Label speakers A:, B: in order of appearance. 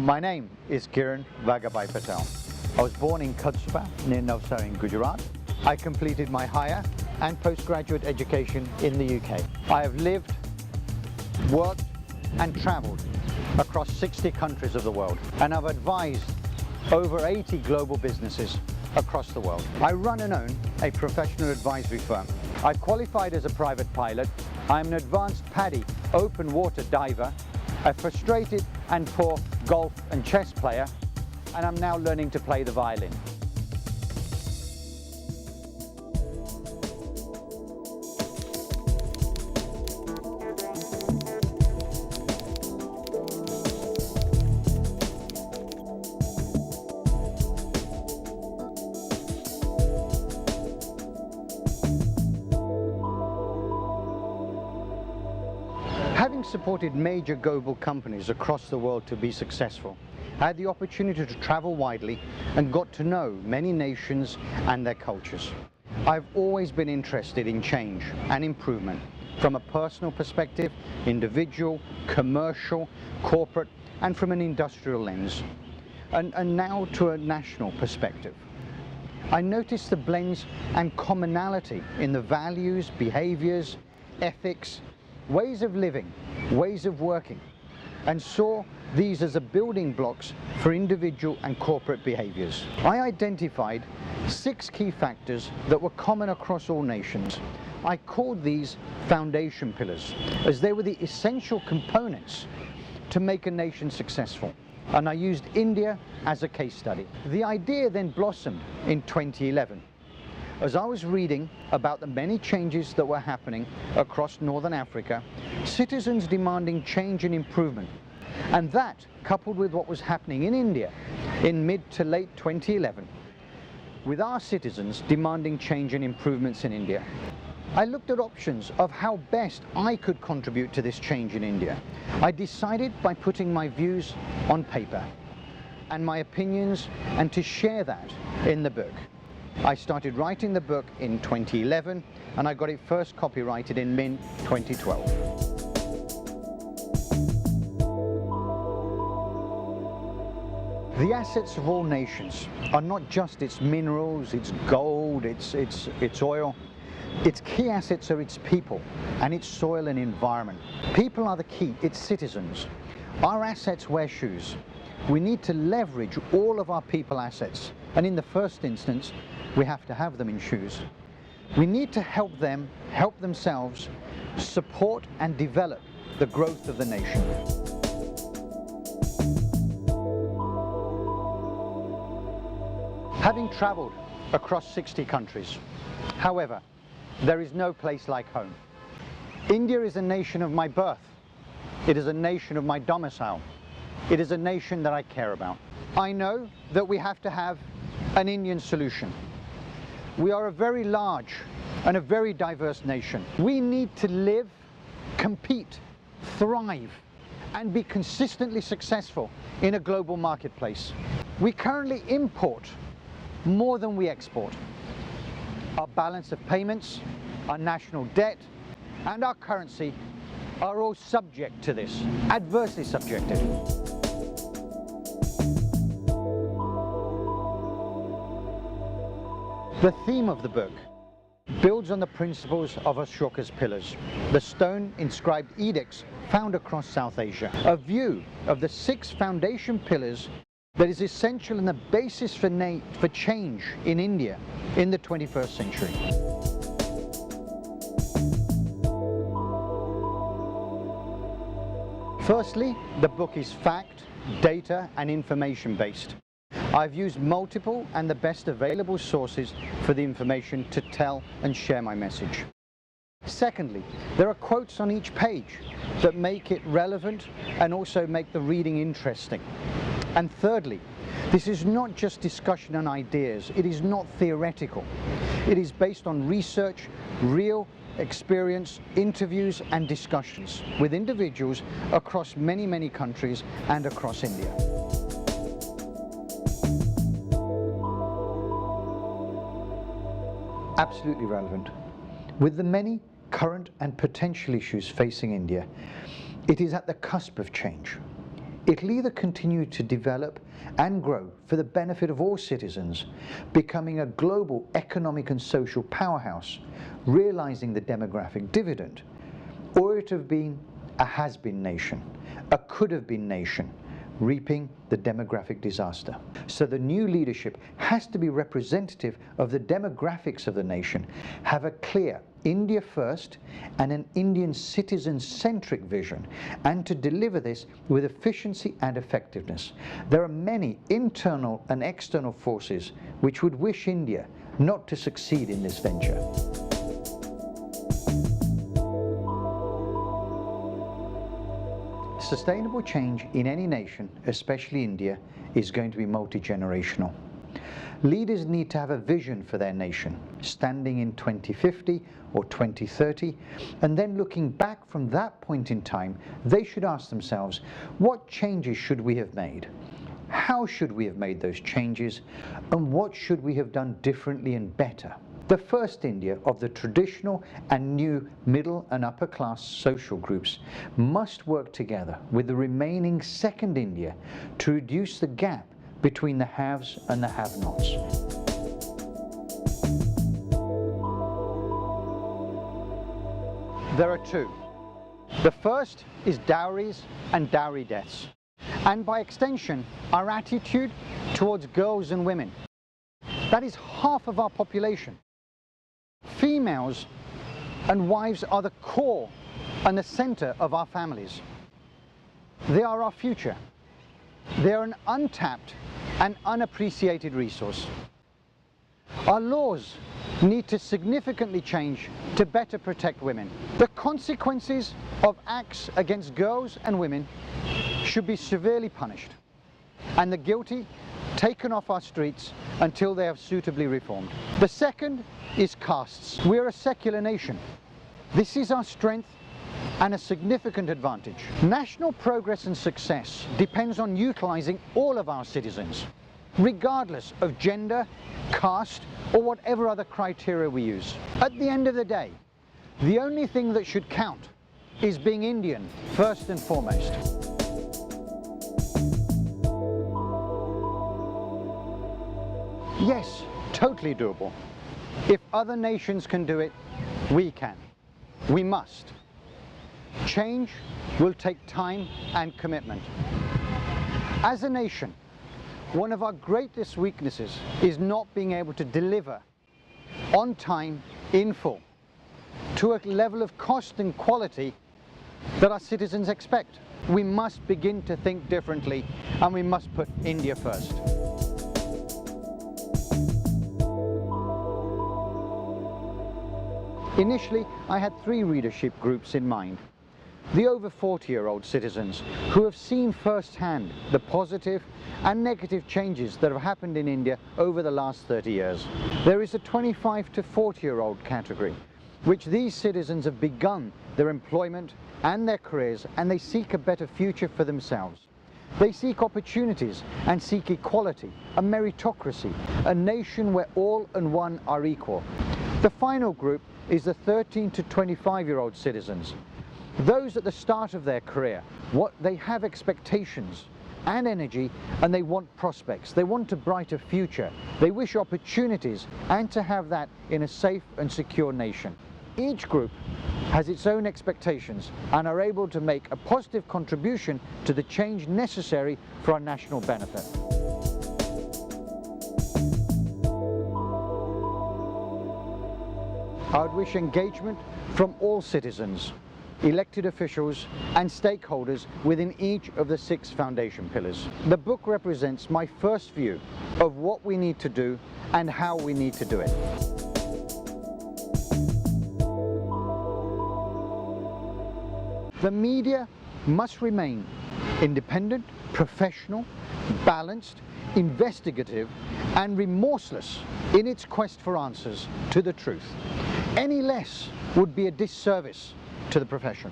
A: My name is Kiran Vagabhai Patel. I was born in Kutsuba near Navsari in Gujarat. I completed my higher and postgraduate education in the UK. I have lived, worked and travelled across 60 countries of the world, and I've advised over 80 global businesses across the world. I run and own a professional advisory firm. I qualified as a private pilot. I'm an advanced PADI open water diver, a frustrated and poor golf and chess player, and I'm now learning to play the violin. Having supported major global companies across the world to be successful, I had the opportunity to travel widely and got to know many nations and their cultures. I've always been interested in change and improvement from a personal perspective, individual, commercial, corporate, and from an industrial lens, and now to a national perspective. I noticed the blends and commonality in the values, behaviors, ethics, ways of living, ways of working, and saw these as the building blocks for individual and corporate behaviors. I identified 6 key factors that were common across all nations. I called these foundation pillars, as they were the essential components to make a nation successful. And I used India as a case study. The idea then blossomed in 2011. As I was reading about the many changes that were happening across Northern Africa, citizens demanding change and improvement, and that coupled with what was happening in India in mid to late 2011, with our citizens demanding change and improvements in India, I looked at options of how best I could contribute to this change in India. I decided by putting my views on paper and my opinions, and to share that in the book. I started writing the book in 2011 and I got it first copyrighted in mid-2012. The assets of all nations are not just its minerals, its gold, its oil. Its key assets are its people and its soil and environment. People are the key, its citizens. Our assets wear shoes. We need to leverage all of our people assets, and in the first instance, we have to have them in shoes. We need to help them help themselves, support and develop the growth of the nation. Having traveled across 60 countries, however, there is no place like home. India is a nation of my birth. It is a nation of my domicile. It is a nation that I care about. I know that we have to have an Indian solution. We are a very large and a very diverse nation. We need to live, compete, thrive, and be consistently successful in a global marketplace. We currently import more than we export. Our balance of payments, our national debt, and our currency are all subject to this, adversely subjected. The theme of the book builds on the principles of Ashoka's pillars, the stone inscribed edicts found across South Asia, a view of the 6 foundation pillars that is essential and the basis for change in India in the 21st century. Firstly, the book is fact, data and information based. I've used multiple and the best available sources for the information to tell and share my message. Secondly, there are quotes on each page that make it relevant and also make the reading interesting. And thirdly, this is not just discussion and ideas. It is not theoretical. It is based on research, real experience, interviews and discussions with individuals across many, many countries and across India. Absolutely relevant. With the many current and potential issues facing India, it is at the cusp of change. It'll either continue to develop and grow for the benefit of all citizens, becoming a global economic and social powerhouse, realizing the demographic dividend, or it have been a has-been nation, a could-have-been nation, reaping the demographic disaster. So the new leadership has to be representative of the demographics of the nation, have a clear India first and an Indian citizen-centric vision, and to deliver this with efficiency and effectiveness. There are many internal and external forces which would wish India not to succeed in this venture. Sustainable change in any nation, especially India, is going to be multi-generational. Leaders need to have a vision for their nation, standing in 2050 or 2030, and then looking back from that point in time, they should ask themselves, what changes should we have made? How should we have made those changes? And what should we have done differently and better? The first India of the traditional and new middle and upper class social groups must work together with the remaining second India to reduce the gap between the haves and the have-nots. There are two. The first is dowries and dowry deaths, and by extension, our attitude towards girls and women. That is half of our population. Females and wives are the core and the center of our families. They are our future. They are an untapped and unappreciated resource. Our laws need to significantly change to better protect women. The consequences of acts against girls and women should be severely punished, and the guilty taken off our streets until they have suitably reformed. The second is castes. We are a secular nation. This is our strength and a significant advantage. National progress and success depends on utilizing all of our citizens, regardless of gender, caste, or whatever other criteria we use. At the end of the day, the only thing that should count is being Indian first and foremost. Yes, totally doable. If other nations can do it, we can. We must. Change will take time and commitment. As a nation, one of our greatest weaknesses is not being able to deliver on time, in full, to a level of cost and quality that our citizens expect. We must begin to think differently, and we must put India first. Initially, I had 3 readership groups in mind. The over 40-year-old citizens who have seen firsthand the positive and negative changes that have happened in India over the last 30 years. There is a 25 to 40-year-old category, which these citizens have begun their employment and their careers, and they seek a better future for themselves. They seek opportunities and seek equality, a meritocracy, a nation where all and one are equal. The final group is the 13 to 25-year-old citizens. Those at the start of their career, they have expectations and energy, and they want prospects. They want a brighter future. They wish opportunities, and to have that in a safe and secure nation. Each group has its own expectations and are able to make a positive contribution to the change necessary for our national benefit. I would wish engagement from all citizens, elected officials and stakeholders within each of the 6 foundation pillars. The book represents my first view of what we need to do and how we need to do it. The media must remain independent, professional, balanced, investigative, and remorseless in its quest for answers to the truth. Any less would be a disservice to the profession.